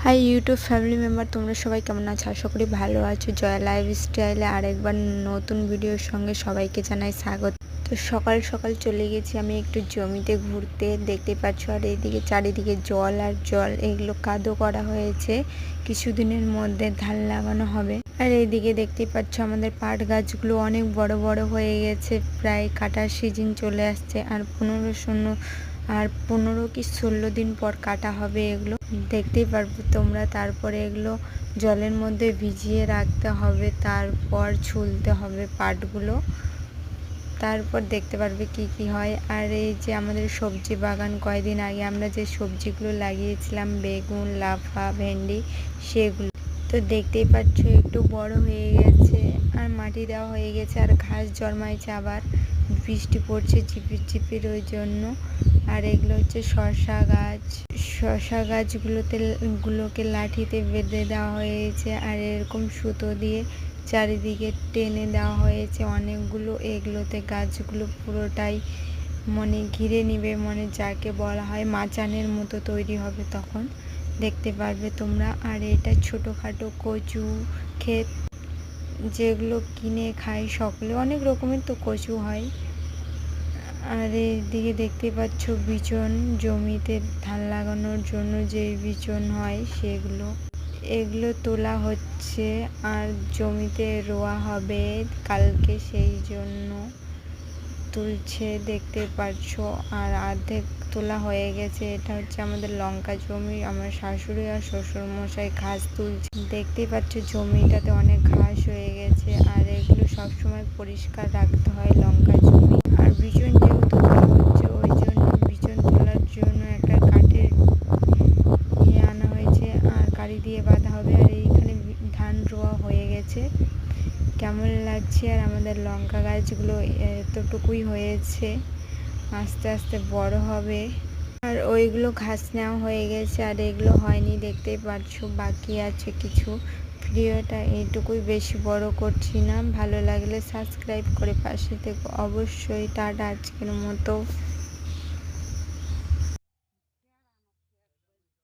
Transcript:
High YouTube family member, তোমরা সবাই কেমন আছো? আশা করি ভালো আছো। জয়া লাইফস্টাইলে আরেকবার নতুন ভিডিওর সঙ্গে সবাইকে জানাই স্বাগত। তো সকাল সকাল চলে গেছি আমি একটু জমিতে ঘুরতে, দেখতে পাচ্ছ। আর এইদিকে চারিদিকে জল আর জল, এগুলো কাদো করা হয়েছে, কিছুদিনের মধ্যে ধান লাগানো হবে। আর এইদিকে দেখতেই পাচ্ছ আমাদের পাট গাছগুলো অনেক বড় বড় হয়ে গেছে, প্রায় কাটার সিজন চলে আসছে। আর 15 কি 16 দিন পর কাটা হবে এগুলো, দেখতেই পারবে তোমরা। তারপরে এগুলো জলের মধ্যে ভিজিয়ে রাখতে হবে, তারপর ছুলতে হবে পাটগুলো, তারপর দেখতে পারবে কি কি হয়। আর এই যে আমাদের সবজি বাগান, কয়েকদিন আগে আমরা যে সবজিগুলো লাগিয়েছিলাম, বেগুন, লাফা, ভেন্ডি, সেগুলো তো দেখতেই পাচ্ছ একটু বড় হয়ে গেছে আর মাটি দেওয়া হয়ে গেছে। আর ঘাস জন্মাইছে, আবার বৃষ্টি পড়ছে ঝিপির ঝিপির, ওই জন্য। আর এগুলো হচ্ছে শসা গাছগুলোকে লাঠিতে বেঁধে দেওয়া হয়েছে, আর এরকম সুতো দিয়ে চারিদিকে টেনে দেওয়া হয়েছে অনেকগুলো। এগুলোতে গাছগুলো পুরোটাই ঘিরে নিবে, যাকে বলা হয় মাচানের মতো তৈরি হবে, তখন দেখতে পারবে তোমরা। আর এটা ছোটোখাটো কচু ক্ষেত, যেগুলো কিনে খায় সকলে, অনেক রকমের তো কচু হয়। আর এদিকে দেখতে পাচ্ছ বিচন, জমিতে ধান লাগানোর জন্য যে বিচন হয় এগুলো তোলা হচ্ছে, আর জমিতে রোয়া হবে কালকে, সেই জন্য তুলছে, দেখতে পাচ্ছ। আর অর্ধেক তোলা হয়ে গেছে। এটা হচ্ছে আমাদের লঙ্কা জমি, আমার শাশুড়ি আর শ্বশুর মশাই ঘাস তুলছে। দেখতেই পাচ্ছ জমিটাতে অনেক ঘাস হয়ে গেছে, আর এগুলো সবসময় পরিষ্কার রাখতে হয় লঙ্কা জমি। আর বিচন যেহেতু তোলা হচ্ছে, ওই জন্য বিচন তোলার জন্য একটা কাঠের আনা হয়েছে, আর কাড়ি দিয়ে বাঁধা হবে। আর এইখানে ধান রোয়া হয়ে গেছে, কেমন লাগছে। আর আমাদের লঙ্কা গাছগুলো এতটুকুই হয়েছে, আস্তে আস্তে বড় হবে। আর ওইগুলো ঘাস নেওয়া হয়ে গেছে, আর এগুলো হয়নি, দেখতেই পাচ্ছ বাকি আছে কিছু। ভিডিওটা এইটুকুই, বেশি বড় করছি না। ভালো লাগলে সাবস্ক্রাইব করে পাশে থেকো অবশ্যই। টাটা আজকের মতো।